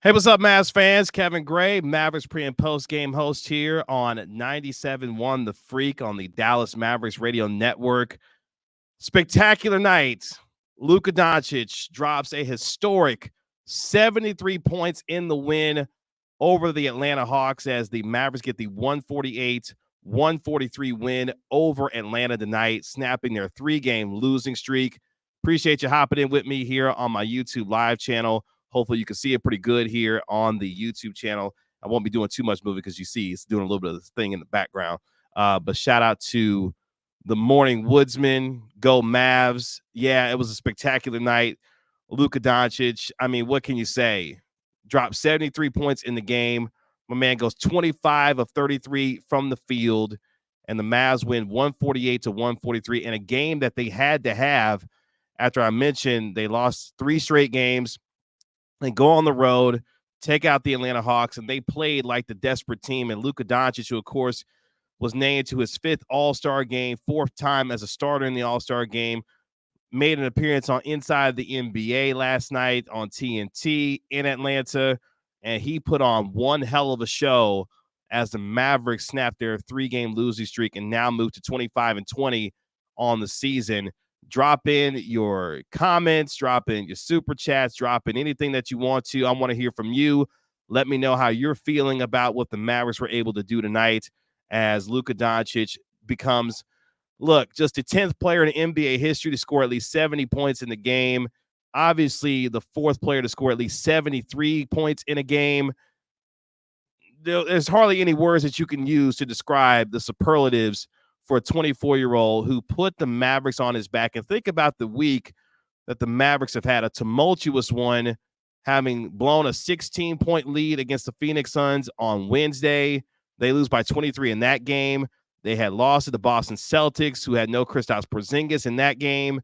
Hey, what's up, Mavs fans? Kevin Gray, Mavericks pre and post game host here on 97.1 The Freak on the Dallas Mavericks Radio Network. Spectacular night. Luka Doncic drops a historic 73 points in the win over the Atlanta Hawks as the Mavericks get the 148-143 win over Atlanta tonight, snapping their three-game losing streak. Appreciate you hopping in with me here on my YouTube live channel. Hopefully you can see it pretty good here on the YouTube channel. I won't be doing too much moving because you see it's doing a little bit of this thing in the background. But shout out to the Morning Woodsman. Go Mavs. Yeah, it was a spectacular night. Luka Doncic, I mean, what can you say? Dropped 73 points in the game. My man goes 25 of 33 from the field, and the Mavs win 148-143 in a game that they had to have after I mentioned they lost 3 straight games and go on the road, take out the Atlanta Hawks, and they played like the desperate team. And Luka Doncic, who, of course, was named to his 5th All-Star game, 4th time as a starter in the All-Star game, made an appearance on Inside the NBA last night on TNT in Atlanta, and he put on one hell of a show as the Mavericks snapped their 3-game losing streak and now move to 25-20 on the season. Drop in your comments, drop in your super chats, drop in anything that you want to. I want to hear from you. Let me know how you're feeling about what the Mavericks were able to do tonight as Luka Doncic becomes, just the 10th player in NBA history to score at least 70 points in the game. Obviously, the 4th player to score at least 73 points in a game. There's hardly any words that you can use to describe the superlatives for a 24-year-old who put the Mavericks on his back. And think about the week that the Mavericks have had, a tumultuous one, having blown a 16-point lead against the Phoenix Suns on Wednesday. They lose by 23 in that game. They had lost to the Boston Celtics, who had no Kristaps Porzingis in that game.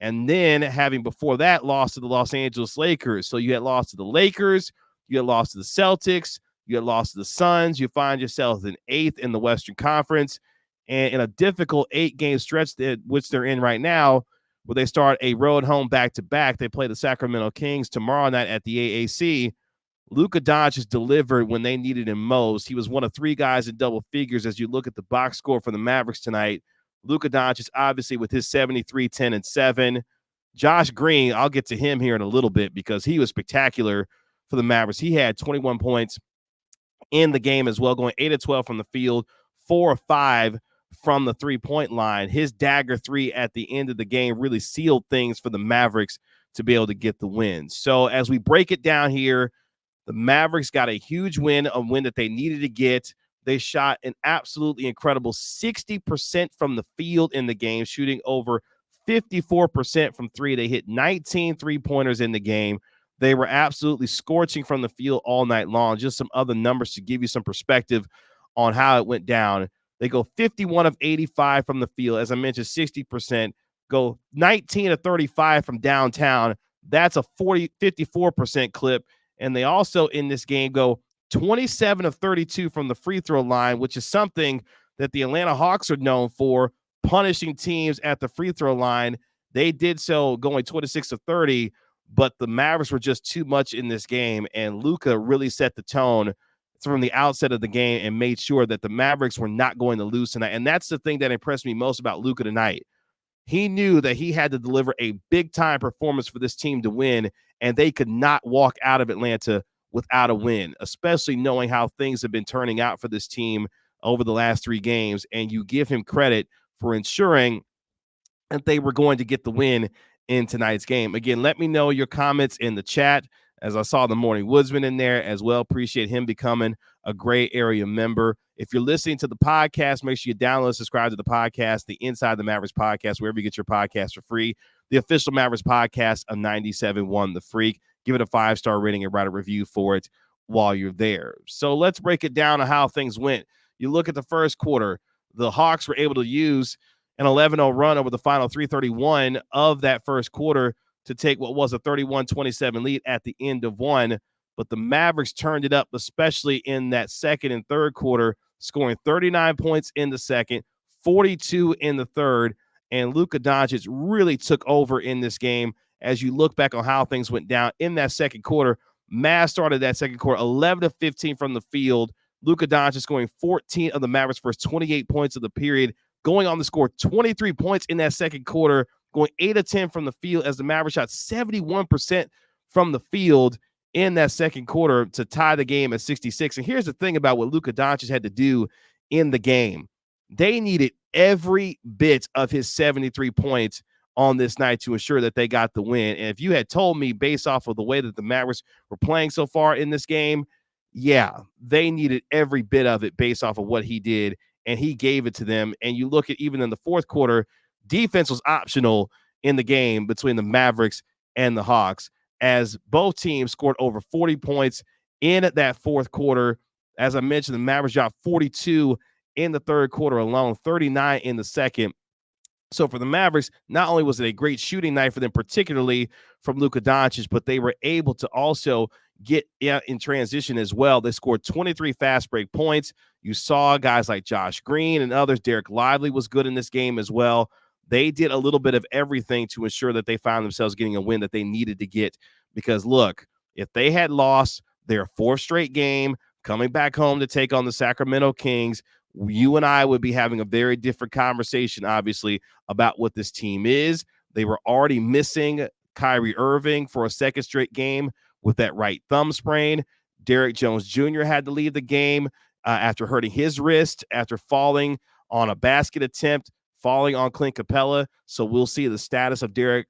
And then having before that lost to the Los Angeles Lakers. So you had lost to the Lakers, you had lost to the Celtics, you had lost to the Suns. You find yourself in 8th in the Western Conference. And in a difficult 8-game stretch which they're in right now, where they start a road home back-to-back. They play the Sacramento Kings tomorrow night at the AAC. Luka Doncic delivered when they needed him most. He was one of 3 guys in double figures as you look at the box score for the Mavericks tonight. Luka Doncic, obviously, with his 73, 10, and 7. Josh Green, I'll get to him here in a little bit because he was spectacular for the Mavericks. He had 21 points in the game as well, going 8 of 12 from the field, 4 of 5 from the three-point line. His dagger 3 at the end of the game really sealed things for the Mavericks to be able to get the win. So as we break it down here, the Mavericks got a huge win, a win that they needed to get. They shot an absolutely incredible 60% from the field in the game, shooting over 54% from 3. They hit 19 3-pointers in the game. They were absolutely scorching from the field all night long. Just some other numbers to give you some perspective on how it went down. They go 51 of 85 from the field. As I mentioned, 60%. Go 19 of 35 from downtown. That's a 54% clip. And they also, in this game, go 27 of 32 from the free throw line, which is something that the Atlanta Hawks are known for, punishing teams at the free throw line. They did so going 26 of 30, but the Mavericks were just too much in this game, and Luka really set the tone from the outset of the game and made sure that the Mavericks were not going to lose tonight. And that's the thing that impressed me most about Luka tonight. He knew that he had to deliver a big-time performance for this team to win, and they could not walk out of Atlanta without a win, especially knowing how things have been turning out for this team over the last 3 games. And you give him credit for ensuring that they were going to get the win in tonight's game. Again, let me know your comments in the chat, as I saw the Morning Woodsman in there as well. Appreciate him becoming a Gray Area member. If you're listening to the podcast, make sure you download, subscribe to the podcast, the Inside the Mavericks podcast, wherever you get your podcast for free. The official Mavericks podcast of 97.1 The Freak. Give it a 5-star rating and write a review for it while you're there. So let's break it down on how things went. You look at the first quarter, the Hawks were able to use an 11-0 run over the final 3:31 of that first quarter to take what was a 31-27 lead at the end of one. But the Mavericks turned it up, especially in that second and third quarter, scoring 39 points in the second, 42 in the third, and Luka Doncic really took over in this game. As you look back on how things went down in that second quarter, Mavs started that second quarter 11 of 15 from the field. Luka Doncic scoring 14 of the Mavericks' first 28 points of the period, going on to score 23 points in that second quarter, going 8 of 10 from the field as the Mavericks shot 71% from the field in that second quarter to tie the game at 66. And here's the thing about what Luka Doncic had to do in the game. They needed every bit of his 73 points on this night to ensure that they got the win. And if you had told me based off of the way that the Mavericks were playing so far in this game, yeah, they needed every bit of it based off of what he did, and he gave it to them. And you look at even in the fourth quarter, defense was optional in the game between the Mavericks and the Hawks, as both teams scored over 40 points in that fourth quarter. As I mentioned, the Mavericks dropped 42 in the third quarter alone, 39 in the second. So for the Mavericks, not only was it a great shooting night for them, particularly from Luka Doncic, but they were able to also get in transition as well. They scored 23 fast break points. You saw guys like Josh Green and others. Derek Lively was good in this game as well. They did a little bit of everything to ensure that they found themselves getting a win that they needed to get. Because, look, if they had lost their fourth straight game, coming back home to take on the Sacramento Kings, you and I would be having a very different conversation, obviously, about what this team is. They were already missing Kyrie Irving for a second straight game with that right thumb sprain. Derrick Jones Jr. had to leave the game after hurting his wrist, after falling on a basket attempt, falling on Clint Capella. So we'll see the status of Derrick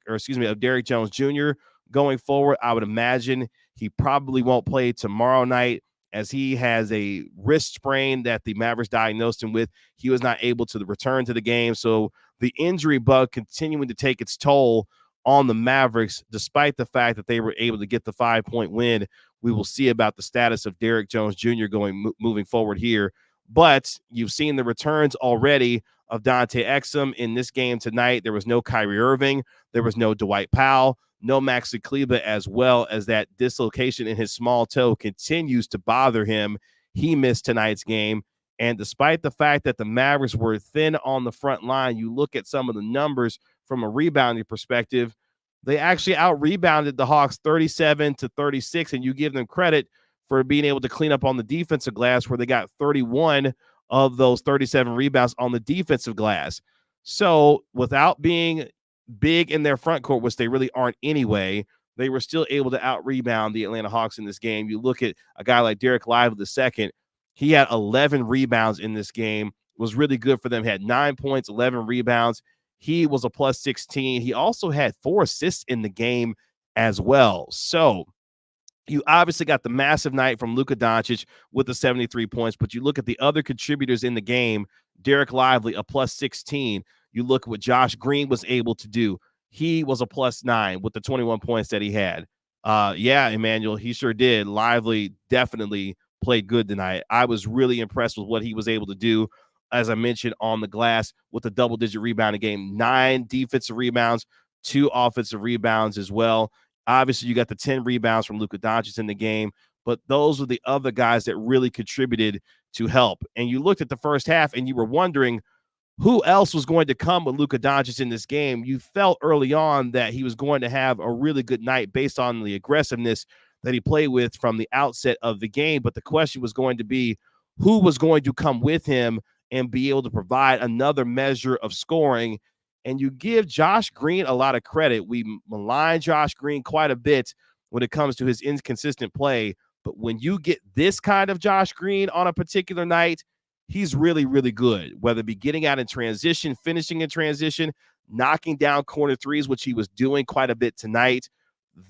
Jones Jr. going forward. I would imagine he probably won't play tomorrow night, as he has a wrist sprain that the Mavericks diagnosed him with. He was not able to return to the game. So the injury bug continuing to take its toll on the Mavericks, despite the fact that they were able to get the 5-point win. We will see about the status of Derrick Jones Jr. moving forward here. But you've seen the returns already of Dante Exum in this game tonight. There was no Kyrie Irving. There was no Dwight Powell. No Maxi Kleber, as well as that dislocation in his small toe continues to bother him. He missed tonight's game. And despite the fact that the Mavericks were thin on the front line, you look at some of the numbers from a rebounding perspective, they actually out-rebounded the Hawks 37-36, and you give them credit for being able to clean up on the defensive glass, where they got 31 of those 37 rebounds on the defensive glass. So without being big in their front court, which they really aren't anyway, they were still able to out-rebound the Atlanta Hawks in this game. You look at a guy like Derek Lively II, he had 11 rebounds in this game, was really good for them, had 9 points, 11 rebounds. He was a plus 16. He also had 4 assists in the game as well. So you obviously got the massive night from Luka Doncic with the 73 points, but you look at the other contributors in the game. Derek Lively, a plus 16. You look at what Josh Green was able to do. He was a plus 9 with the 21 points that he had. Yeah, Emmanuel, he sure did. Lively definitely played good tonight. I was really impressed with what he was able to do, as I mentioned, on the glass with a double-digit rebounding game. 9 defensive rebounds, 2 offensive rebounds as well. Obviously, you got the 10 rebounds from Luka Doncic in the game, but those were the other guys that really contributed to help. And you looked at the first half and you were wondering who else was going to come with Luka Doncic in this game. You felt early on that he was going to have a really good night based on the aggressiveness that he played with from the outset of the game. But the question was going to be who was going to come with him and be able to provide another measure of scoring. And you give Josh Green a lot of credit. We malign Josh Green quite a bit when it comes to his inconsistent play. But when you get this kind of Josh Green on a particular night, he's really, really good, whether it be getting out in transition, finishing in transition, knocking down corner threes, which he was doing quite a bit tonight.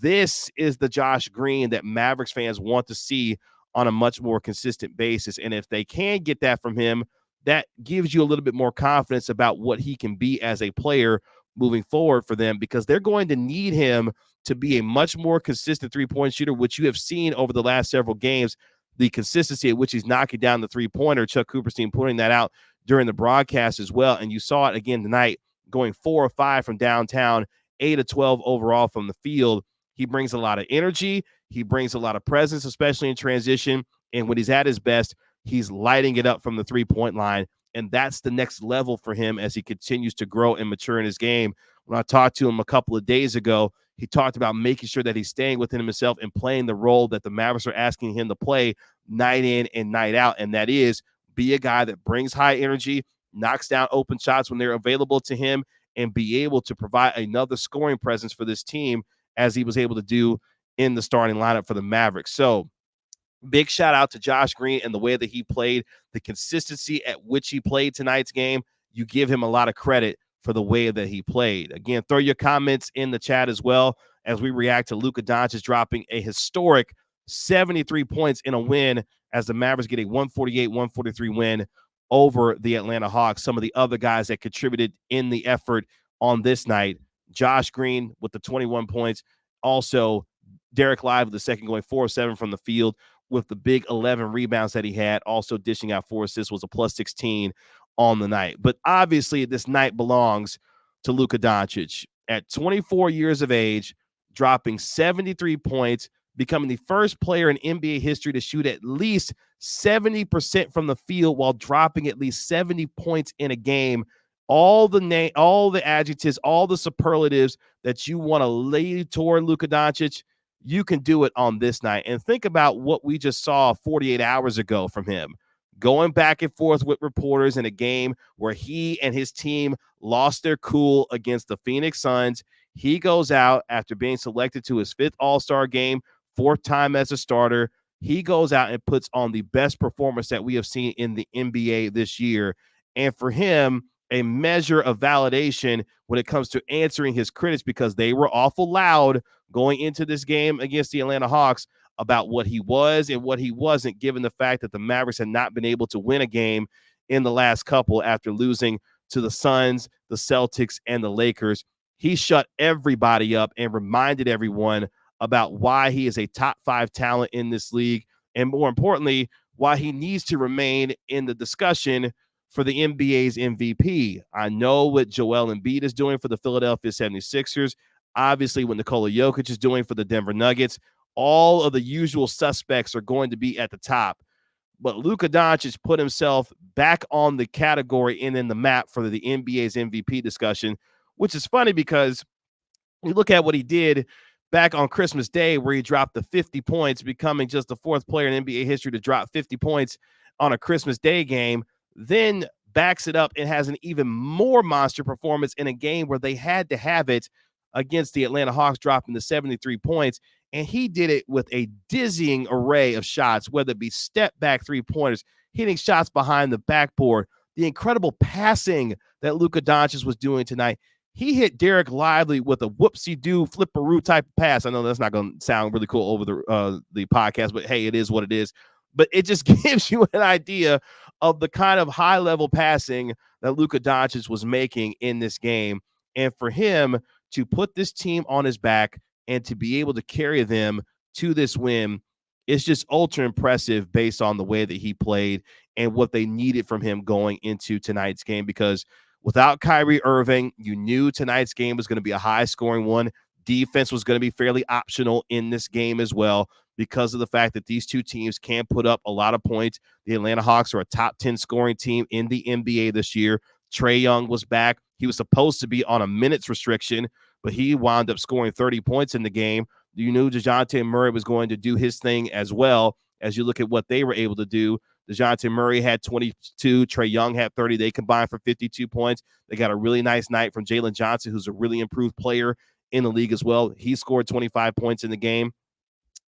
This is the Josh Green that Mavericks fans want to see on a much more consistent basis. And if they can get that from him, that gives you a little bit more confidence about what he can be as a player moving forward for them, because they're going to need him to be a much more consistent three-point shooter, which you have seen over the last several games, the consistency at which he's knocking down the three-pointer. Chuck Cooperstein pointing that out during the broadcast as well. And you saw it again tonight, going 4 of 5 from downtown, 8 of 12 overall from the field. He brings a lot of energy. He brings a lot of presence, especially in transition. And when he's at his best, he's lighting it up from the three-point line. And that's the next level for him as he continues to grow and mature in his game. When I talked to him a couple of days ago, He talked about making sure that he's staying within himself and playing the role that the Mavericks are asking him to play night in and night out. And that is be a guy that brings high energy, knocks down open shots when they're available to him, and be able to provide another scoring presence for this team as he was able to do in the starting lineup for the Mavericks. So big shout out to Josh Green and the way that he played, the consistency at which he played tonight's game. You give him a lot of credit for the way that he played. Again, throw your comments in the chat as well as we react to Luka Doncic dropping a historic 73 points in a win as the Mavericks get a 148-143 win over the Atlanta Hawks. Some of the other guys that contributed in the effort on this night, Josh Green with the 21 points. Also, Derek Lively with the second, going 4 of 7 from the field with the big 11 rebounds that he had. Also dishing out 4 assists, was a plus 16 on the night. But obviously, this night belongs to Luka Doncic. At 24 years of age, dropping 73 points, becoming the first player in NBA history to shoot at least 70% from the field while dropping at least 70 points in a game. All the adjectives, all the superlatives that you want to lay toward Luka Doncic, you can do it on this night. And think about what we just saw 48 hours ago from him, going back and forth with reporters in a game where he and his team lost their cool against the Phoenix Suns. He goes out after being selected to his 5th All-Star game, 4th time as a starter. He goes out and puts on the best performance that we have seen in the NBA this year. And for him, a measure of validation when it comes to answering his critics, because they were awful loud going into this game against the Atlanta Hawks about what he was and what he wasn't, given the fact that the Mavericks had not been able to win a game in the last couple after losing to the Suns, the Celtics, and the Lakers. He shut everybody up and reminded everyone about why he is a top 5 talent in this league, and more importantly, why he needs to remain in the discussion for the NBA's MVP. I know what Joel Embiid is doing for the Philadelphia 76ers, obviously what Nikola Jokic is doing for the Denver Nuggets. All of the usual suspects are going to be at the top. But Luka Doncic put himself back on the category and in the map for the NBA's MVP discussion, which is funny because you look at what he did back on Christmas Day, where he dropped the 50 points, becoming just the 4th player in NBA history to drop 50 points on a Christmas Day game, then backs it up and has an even more monster performance in a game where they had to have it against the Atlanta Hawks, dropping the 73 points. And he did it with a dizzying array of shots, whether it be step back 3-pointers, hitting shots behind the backboard, the incredible passing that Luka Doncic was doing tonight. He hit Derek Lively with a whoopsie-doo flipperoo type of pass. I know that's not going to sound really cool over the podcast, but hey, it is what it is. But it just gives you an idea of the kind of high-level passing that Luka Doncic was making in this game. And for him to put this team on his back and to be able to carry them to this win, it's just ultra impressive based on the way that he played and what they needed from him going into tonight's game. Because without Kyrie Irving, you knew tonight's game was going to be a high-scoring one. Defense was going to be fairly optional in this game as well, because of the fact that these two teams can put up a lot of points. The Atlanta Hawks are a top 10 scoring team in the NBA this year. Trae Young was back. He was supposed to be on a minutes restriction, but he wound up scoring 30 points in the game. You knew DeJounte Murray was going to do his thing as well. As you look at what they were able to do, DeJounte Murray had 22. Trae Young had 30. They combined for 52 points. They got a really nice night from Jalen Johnson, who's a really improved player in the league as well. He scored 25 points in the game.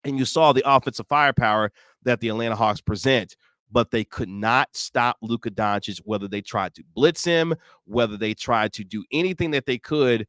And you saw the offensive firepower that the Atlanta Hawks present, but they could not stop Luka Doncic, whether they tried to blitz him, whether they tried to do anything that they could.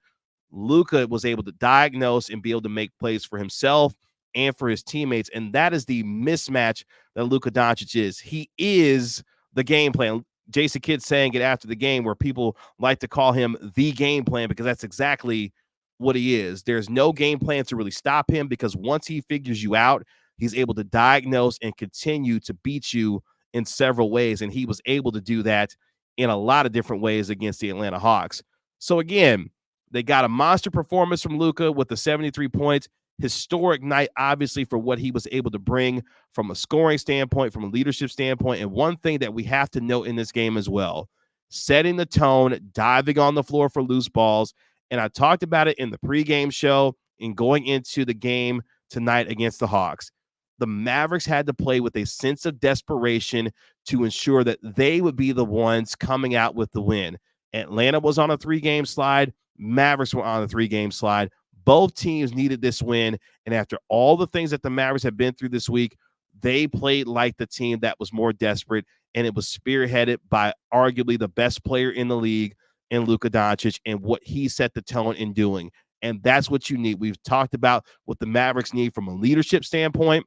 Luka was able to diagnose and be able to make plays for himself and for his teammates. And that is the mismatch that Luka Doncic is. He is the game plan. Jason Kidd saying it after the game, where people like to call him the game plan, because that's exactly what he is. There's no game plan to really stop him, because once he figures you out, he's able to diagnose and continue to beat you in several ways. And he was able to do that in a lot of different ways against the Atlanta Hawks. So again, they got a monster performance from Luka with the 73 points. Historic night, obviously, for what he was able to bring from a scoring standpoint, from a leadership standpoint. And one thing that we have to note in this game as well, setting the tone, diving on the floor for loose balls. And I talked about it in the pregame show. in going into the game tonight against the Hawks, the Mavericks had to play with a sense of desperation to ensure that they would be the ones coming out with the win. Atlanta was on a 3-game slide. Mavericks were on a 3-game slide. Both teams needed this win. And after all the things that the Mavericks have been through this week, they played like the team that was more desperate. And it was spearheaded by arguably the best player in the league in Luka Doncic and what he set the tone in doing. And that's what you need. We've talked about what the Mavericks need from a leadership standpoint,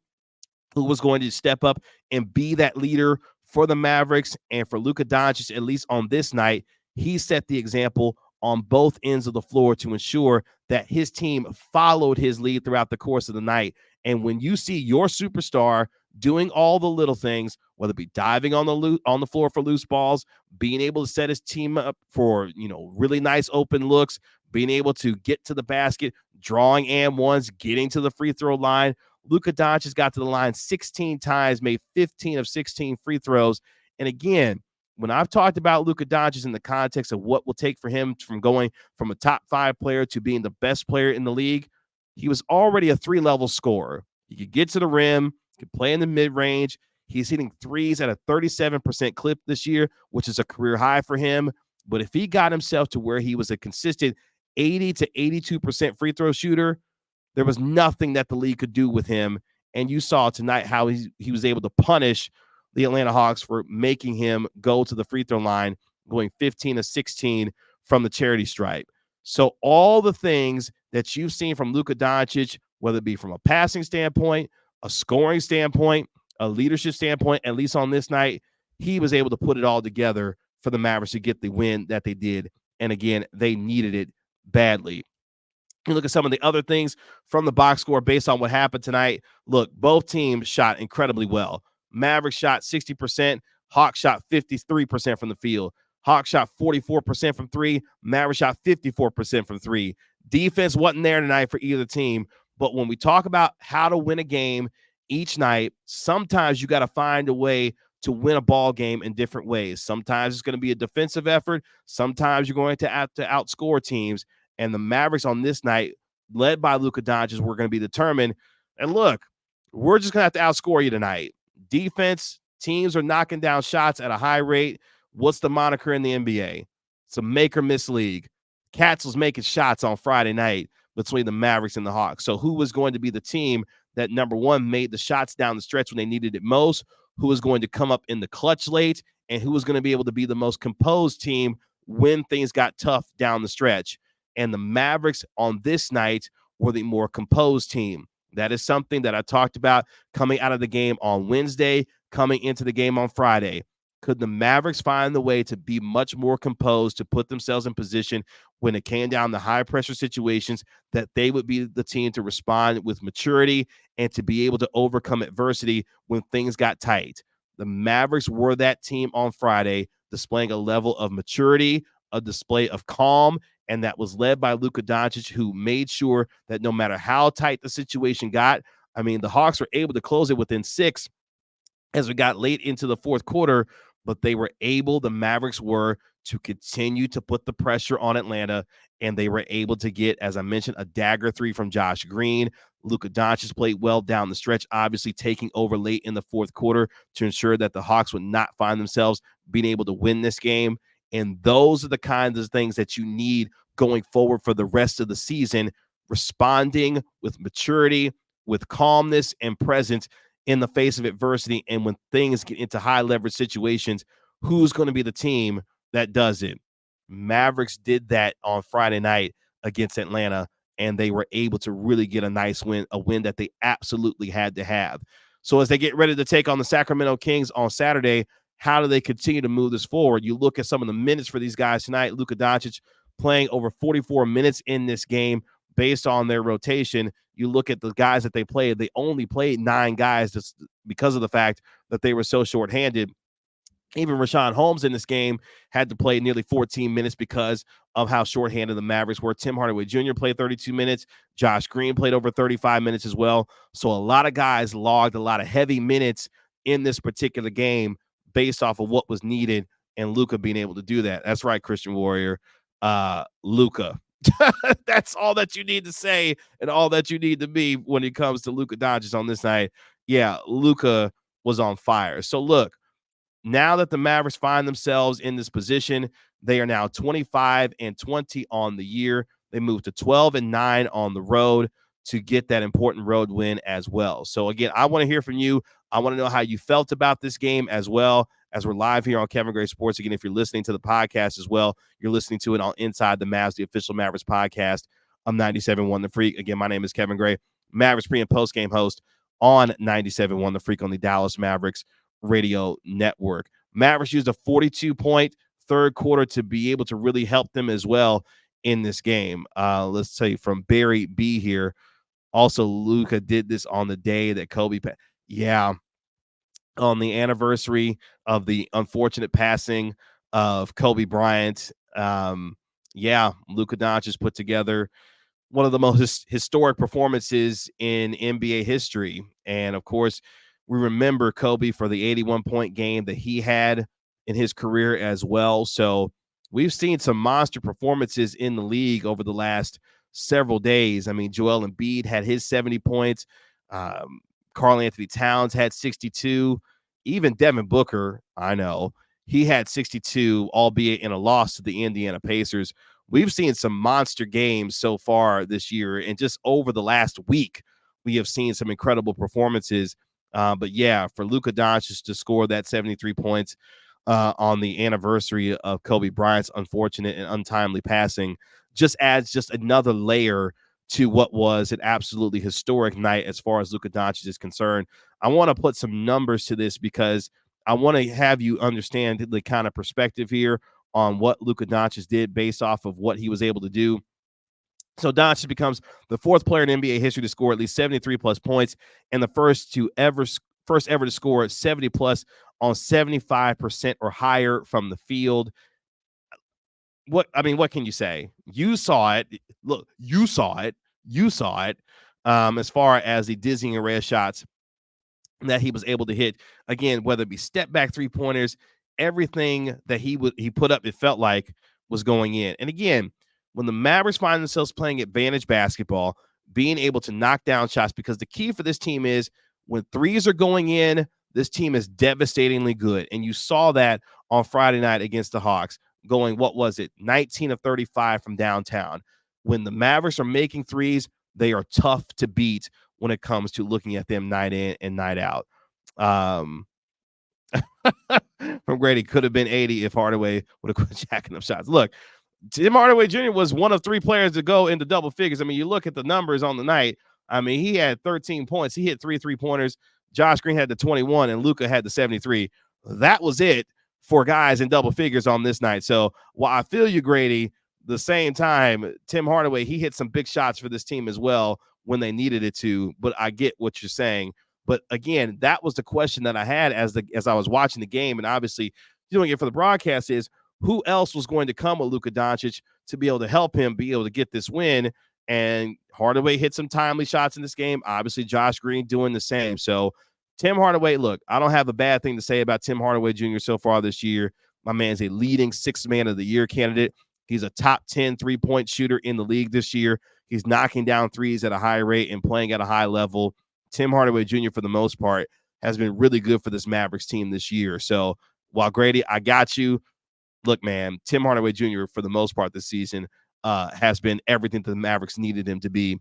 who was going to step up and be that leader for the Mavericks. And for Luka Doncic, at least on this night, he set the example on both ends of the floor to ensure that his team followed his lead throughout the course of the night. And when you see your superstar doing all the little things, whether it be diving on the floor for loose balls, being able to set his team up for, really nice open looks, being able to get to the basket, drawing and ones, getting to the free throw line, Luka Doncic got to the line 16 times, made 15 of 16 free throws. And again, when I've talked about Luka Doncic in the context of what will take for him from going from a top 5 player to being the best player in the league, he was already a 3-level scorer. He could get to the rim, could play in the mid-range. He's hitting threes at a 37% clip this year, which is a career high for him. But if he got himself to where he was a consistent 80 to 82% free throw shooter, there was nothing that the league could do with him. And you saw tonight how he was able to punish the Atlanta Hawks for making him go to the free throw line, going 15 of 16 from the charity stripe. So all the things that you've seen from Luka Doncic, whether it be from a passing standpoint, a scoring standpoint, a leadership standpoint, at least on this night, he was able to put it all together for the Mavericks to get the win that they did. And again, they needed it badly. You look at some of the other things from the box score based on what happened tonight. Look, both teams shot incredibly well. Mavericks shot 60%. Hawks shot 53% from the field. Hawks shot 44% from 3. Mavericks shot 54% from 3. Defense wasn't there tonight for either team. But when we talk about how to win a game each night, sometimes you got to find a way to win a ball game in different ways. Sometimes it's going to be a defensive effort. Sometimes you're going to have to outscore teams. And the Mavericks on this night, led by Luka Doncic, were going to be determined. And look, we're just going to have to outscore you tonight. Defense, teams are knocking down shots at a high rate. What's the moniker in the NBA? It's a make or miss league. Cats was making shots on Friday night between the Mavericks and the Hawks. So who was going to be the team that, number one, made the shots down the stretch when they needed it most? Who was going to come up in the clutch late? And who was going to be able to be the most composed team when things got tough down the stretch? And the Mavericks on this night were the more composed team. That is something that I talked about coming out of the game on Wednesday, coming into the game on Friday. Could the Mavericks find the way to be much more composed, to put themselves in position when it came down to high-pressure situations, that they would be the team to respond with maturity and to be able to overcome adversity when things got tight? The Mavericks were that team on Friday, displaying a level of maturity, a display of calm, and that was led by Luka Doncic, who made sure that no matter how tight the situation got, I mean, the Hawks were able to close it within 6 as we got late into the fourth quarter, but the Mavericks were to continue to put the pressure on Atlanta, and they were able to get, as I mentioned, a dagger 3 from Josh Green. Luka Doncic played well down the stretch, obviously taking over late in the fourth quarter to ensure that the Hawks would not find themselves being able to win this game. And those are the kinds of things that you need going forward for the rest of the season, responding with maturity, with calmness and presence in the face of adversity. And when things get into high leverage situations, who's going to be the team that does it? Mavericks did that on Friday night against Atlanta, and they were able to really get a nice win, a win that they absolutely had to have. So as they get ready to take on the Sacramento Kings on Saturday, how do they continue to move this forward? You look at some of the minutes for these guys tonight. Luka Doncic playing over 44 minutes in this game based on their rotation. You look at the guys that they played. They only played 9 guys just because of the fact that they were so shorthanded. Even Rashawn Holmes in this game had to play nearly 14 minutes because of how shorthanded the Mavericks were. Tim Hardaway Jr. played 32 minutes. Josh Green played over 35 minutes as well. So a lot of guys logged a lot of heavy minutes in this particular game based off of what was needed, and Luka being able to do that. That's right, Christian Warrior. Luka, That's all that you need to say and all that you need to be when it comes to Luka Doncic on this night. Yeah, Luka was on fire. So look, now that the Mavericks find themselves in this position, they are now 25-20 on the year. They move to 12-9 on the road to get that important road win as well. So again, I want to hear from you. I want to know how you felt about this game as well, as we're live here on Kevin Gray Sports. Again, if you're listening to the podcast as well, you're listening to it on Inside the Mavs, the official Mavericks podcast. I'm 97.1 The Freak. Again, my name is Kevin Gray, Mavericks pre and post game host on 97.1 The Freak on the Dallas Mavericks Radio Network. Mavericks used a 42-point third quarter to be able to really help them as well in this game. Let's say from Barry B here. Also, Luka did this on the day that Kobe yeah, on the anniversary of the unfortunate passing of Kobe Bryant. Yeah, Luka Doncic put together one of the most historic performances in NBA history. And of course, we remember Kobe for the 81-point game that he had in his career as well. So we've seen some monster performances in the league over the last several days. I mean, Joel Embiid had his 70 points. Karl Anthony Towns had 62. Even Devin Booker, I know, he had 62, albeit in a loss to the Indiana Pacers. We've seen some monster games so far this year, and just over the last week, we have seen some incredible performances. But yeah, for Luka Doncic to score that 73 points on the anniversary of Kobe Bryant's unfortunate and untimely passing just adds just another layer to what was an absolutely historic night as far as Luka Doncic is concerned. I want to put some numbers to this because I want to have you understand the kind of perspective here on what Luka Doncic did based off of what he was able to do. So Doncic becomes the fourth player in NBA history to score at least 73 plus points and the first ever to score 70 plus on 75% or higher from the field. What can you say? You saw it. Look, you saw it. You saw it. As far as the dizzying array of shots that he was able to hit, again, whether it be step back 3-pointers, everything that he put up, it felt like was going in. And again, when the Mavericks find themselves playing advantage basketball, being able to knock down shots, because the key for this team is when threes are going in, this team is devastatingly good. And you saw that on Friday night against the Hawks, going, 19 of 35 from downtown. When the Mavericks are making threes, they are tough to beat when it comes to looking at them night in and night out. From Grady, could have been 80 if Hardaway would have quit jacking up shots. Look, Tim Hardaway Jr. was one of 3 players to go into double figures. I mean, you look at the numbers on the night. I mean, he had 13 points. He hit 3 3-pointers. Josh Green had the 21, and Luka had the 73. That was it for guys in double figures on this night. So while I feel you, Grady, the same time, Tim Hardaway, he hit some big shots for this team as well when they needed it to. But I get what you're saying. But again, that was the question that I had as I was watching the game. And obviously, doing it for the broadcast is who else was going to come with Luka Doncic to be able to help him be able to get this win. And Hardaway hit some timely shots in this game. Obviously, Josh Green doing the same. So Tim Hardaway, look, I don't have a bad thing to say about Tim Hardaway Jr. so far this year. My man's a leading 6th man of the year candidate. He's a top 10 3-point shooter in the league this year. He's knocking down threes at a high rate and playing at a high level. Tim Hardaway Jr., for the most part, has been really good for this Mavericks team this year. So while Grady, I got you. Look, man, Tim Hardaway Jr., for the most part this season, has been everything that the Mavericks needed him to be,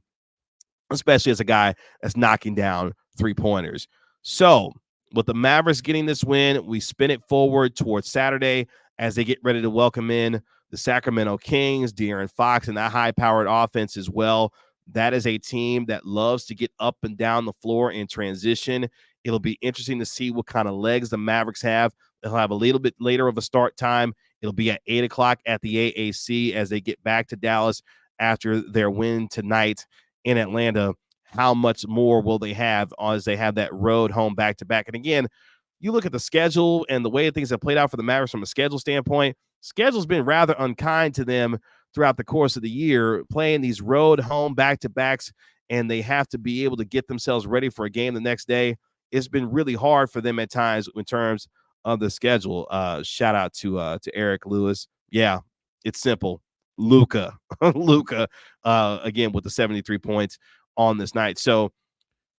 especially as a guy that's knocking down 3-pointers. So with the Mavericks getting this win, we spin it forward towards Saturday as they get ready to welcome in the Sacramento Kings, De'Aaron Fox, and that high-powered offense as well. That is a team that loves to get up and down the floor in transition. It'll be interesting to see what kind of legs the Mavericks have. They'll have a little bit later of a start time. It'll be at 8 o'clock at the AAC as they get back to Dallas after their win tonight in Atlanta. How much more will they have as they have that road home back-to-back? And again, you look at the schedule and the way things have played out for the Mavericks from a schedule standpoint, schedule's been rather unkind to them throughout the course of the year, playing these road home back-to-backs, and they have to be able to get themselves ready for a game the next day. It's been really hard for them at times in terms of the schedule. Shout out to Eric Lewis. Yeah, it's simple. Luka, Luka, again with the 73 points on this night. So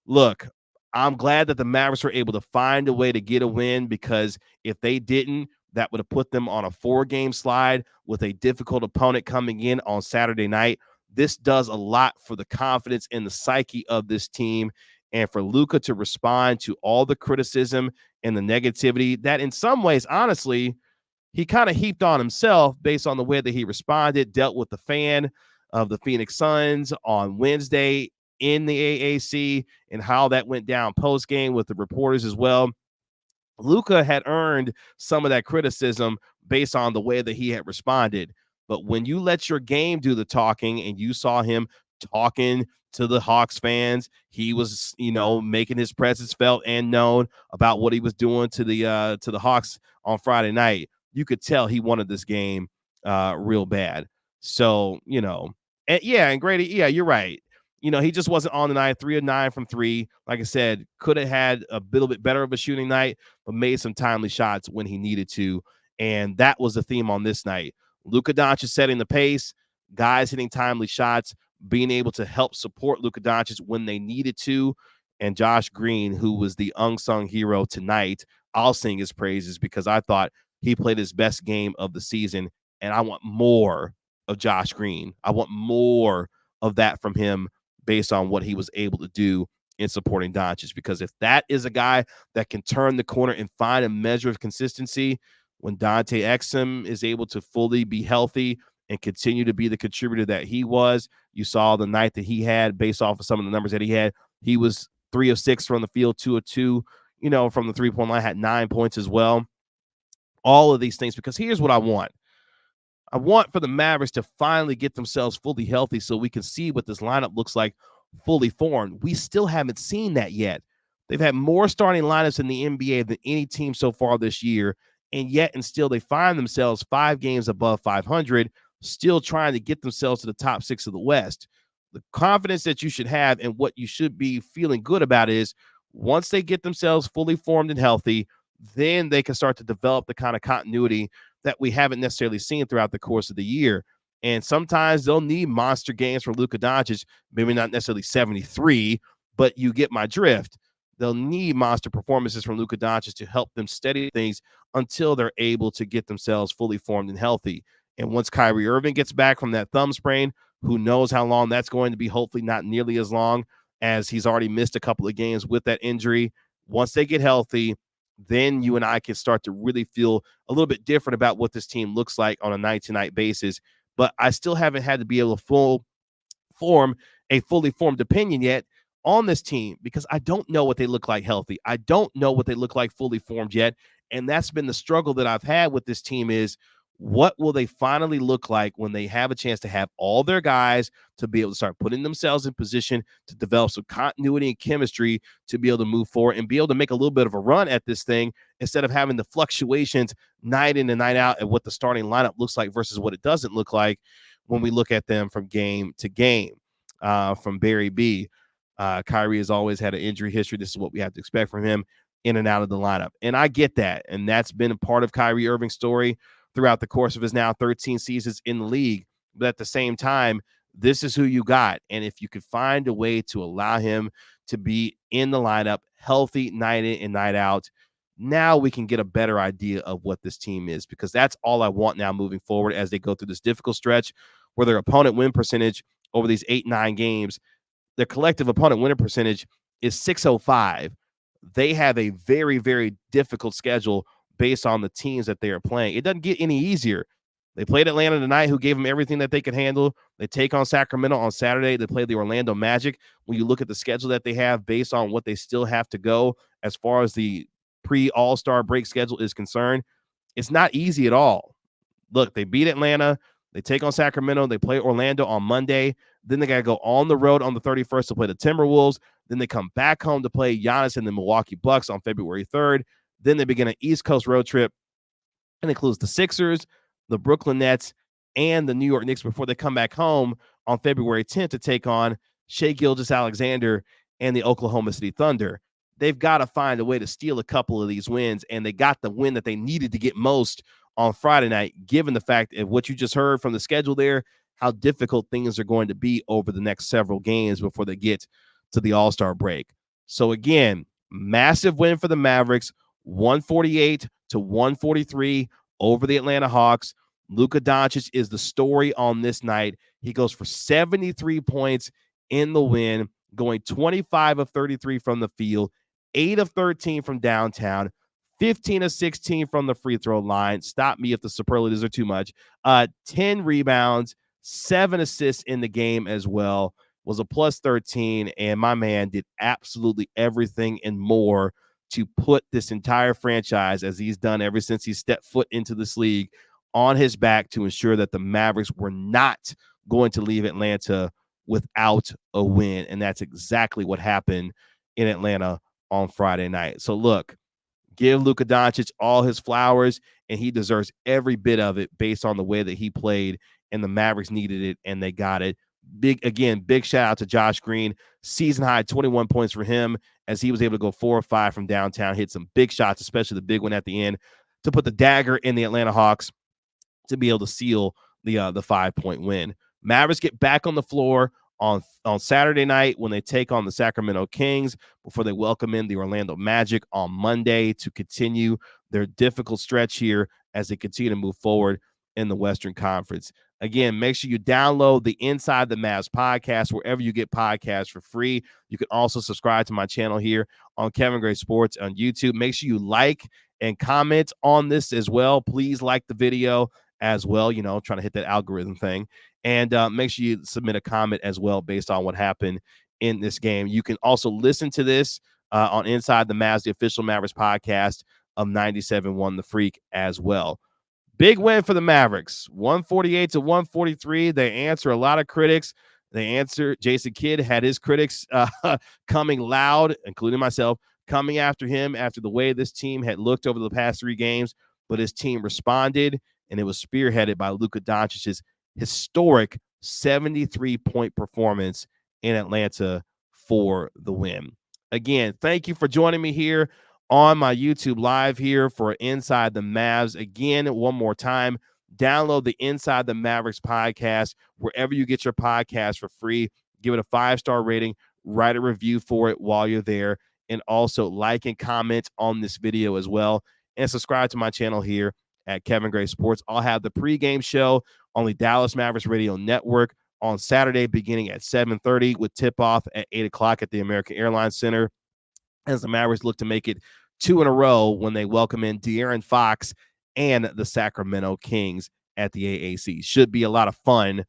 look, I'm glad that the Mavericks were able to find a way to get a win, because if they didn't, that would have put them on a 4-game slide with a difficult opponent coming in on Saturday night. This does a lot for the confidence and the psyche of this team, and for Luka to respond to all the criticism and the negativity that in some ways, honestly, he kind of heaped on himself based on the way that he responded, dealt with the fan of the Phoenix Suns on Wednesday in the AAC, and how that went down post game with the reporters as well. Luka had earned some of that criticism based on the way that he had responded. But when you let your game do the talking, and you saw him talking to the Hawks fans, he was, making his presence felt and known about what he was doing to the Hawks on Friday night. You could tell he wanted this game real bad. So, and Grady, yeah, you're right. He just wasn't on the night. 3 of 9 from 3. Like I said, could have had a little bit better of a shooting night, but made some timely shots when he needed to. And that was the theme on this night. Luka Doncic setting the pace, guys hitting timely shots, being able to help support Luka Doncic when they needed to. And Josh Green, who was the unsung hero tonight, I'll sing his praises because I thought he played his best game of the season. And I want more of Josh Green. I want more of that from him based on what he was able to do in supporting Doncic. Because if that is a guy that can turn the corner and find a measure of consistency, when Dante Exum is able to fully be healthy and continue to be the contributor that he was, you saw the night that he had based off of some of the numbers that he had. He was 3 of 6 from the field, 2 of 2, from the 3-point line, had 9 points as well. All of these things, because here's what I want. I want for the Mavericks to finally get themselves fully healthy so we can see what this lineup looks like fully formed. We still haven't seen that yet. They've had more starting lineups in the NBA than any team so far this year, and yet and still they find themselves 5 games above 500, still trying to get themselves to the top 6 of the West. The confidence that you should have and what you should be feeling good about is once they get themselves fully formed and healthy, then they can start to develop the kind of continuity that we haven't necessarily seen throughout the course of the year. And sometimes they'll need monster games for Luka Doncic, maybe not necessarily 73, but you get my drift. They'll need monster performances from Luka Doncic to help them steady things until they're able to get themselves fully formed and healthy. And once Kyrie Irving gets back from that thumb sprain, who knows how long that's going to be, hopefully not nearly as long, as he's already missed a couple of games with that injury. Once they get healthy, then you and I can start to really feel a little bit different about what this team looks like on a night-to-night basis. But I still haven't had to be able to form a fully formed opinion yet on this team, because I don't know what they look like healthy. I don't know what they look like fully formed yet. And that's been the struggle that I've had with this team is, what will they finally look like when they have a chance to have all their guys to be able to start putting themselves in position to develop some continuity and chemistry to be able to move forward and be able to make a little bit of a run at this thing, instead of having the fluctuations night in and night out at what the starting lineup looks like versus what it doesn't look like when we look at them from game to game. From Barry B, Kyrie has always had an injury history. This is what we have to expect from him in and out of the lineup. And I get that. And that's been a part of Kyrie Irving's story throughout the course of his now 13 seasons in the league. But at the same time, this is who you got. And if you could find a way to allow him to be in the lineup, healthy night in and night out, now we can get a better idea of what this team is, because that's all I want now moving forward as they go through this difficult stretch where their opponent win percentage over these 8-9 games, their collective opponent winning percentage is 605. They have a very, very difficult schedule based on the teams that they are playing. It doesn't get any easier. They played Atlanta tonight, who gave them everything that they could handle. They take on Sacramento on Saturday. They play the Orlando Magic. When you look at the schedule that they have based on what they still have to go as far as the pre-All-Star break schedule is concerned, it's not easy at all. Look, they beat Atlanta. They take on Sacramento. They play Orlando on Monday. Then they got to go on the road on the 31st to play the Timberwolves. Then they come back home to play Giannis and the Milwaukee Bucks on February 3rd. Then they begin an East Coast road trip, and includes the Sixers, the Brooklyn Nets, and the New York Knicks before they come back home on February 10th to take on Shai Gilgeous-Alexander and the Oklahoma City Thunder. They've got to find a way to steal a couple of these wins, and they got the win that they needed to get most on Friday night, given the fact of what you just heard from the schedule there, how difficult things are going to be over the next several games before they get to the All-Star break. So again, massive win for the Mavericks, 148-143 over the Atlanta Hawks. Luka Doncic is the story on this night. He goes for 73 points in the win, going 25 of 33 from the field, 8 of 13 from downtown, 15 of 16 from the free throw line. Stop me if the superlatives are too much. 10 rebounds, 7 assists in the game as well. Was a plus 13, and my man did absolutely everything and more to put this entire franchise, as he's done ever since he stepped foot into this league, on his back to ensure that the Mavericks were not going to leave Atlanta without a win. And that's exactly what happened in Atlanta on Friday night. So look, give Luka Doncic all his flowers, and he deserves every bit of it based on the way that he played, and the Mavericks needed it, and they got it. Big shout out to Josh Green. Season high 21 points for him, as he was able to go 4 or 5 from downtown, hit some big shots, especially the big one at the end, to put the dagger in the Atlanta Hawks to be able to seal the 5-point win. Mavericks get back on the floor on Saturday night when they take on the Sacramento Kings before they welcome in the Orlando Magic on Monday to continue their difficult stretch here as they continue to move forward in the Western Conference. Again, make sure you download the Inside the Mavs podcast wherever you get podcasts for free. You can also subscribe to my channel here on Kevin Gray Sports on YouTube. Make sure you like and comment on this as well. Please like the video as well, trying to hit that algorithm thing. And make sure you submit a comment as well based on what happened in this game. You can also listen to this on Inside the Mavs, the official Mavericks podcast of 97.1 The Freak as well. Big win for the Mavericks, 148-143. They answer a lot of critics. Jason Kidd had his critics coming loud, including myself, coming after him after the way this team had looked over the past 3 games. But his team responded, and it was spearheaded by Luka Doncic's historic 73-point performance in Atlanta for the win. Again, thank you for joining me here on my YouTube live here for Inside the Mavs. Again, one more time, download the Inside the Mavericks podcast wherever you get your podcast for free. Give it a 5-star rating, write a review for it while you're there, and also like and comment on this video as well, and subscribe to my channel here at Kevin Gray Sports. I'll have the pregame show on the Dallas Mavericks Radio Network on Saturday beginning at 7:30 with tip-off at 8 o'clock at the American Airlines Center, as the Mavericks look to make it 2 in a row when they welcome in De'Aaron Fox and the Sacramento Kings at the AAC. Should be a lot of fun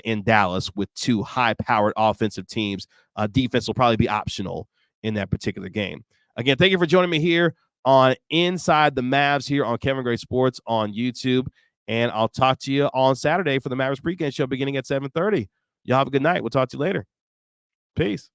in Dallas with 2 high-powered offensive teams. Defense will probably be optional in that particular game. Again, thank you for joining me here on Inside the Mavs here on Kevin Gray Sports on YouTube. And I'll talk to you on Saturday for the Mavericks pregame show beginning at 7:30. Y'all have a good night. We'll talk to you later. Peace.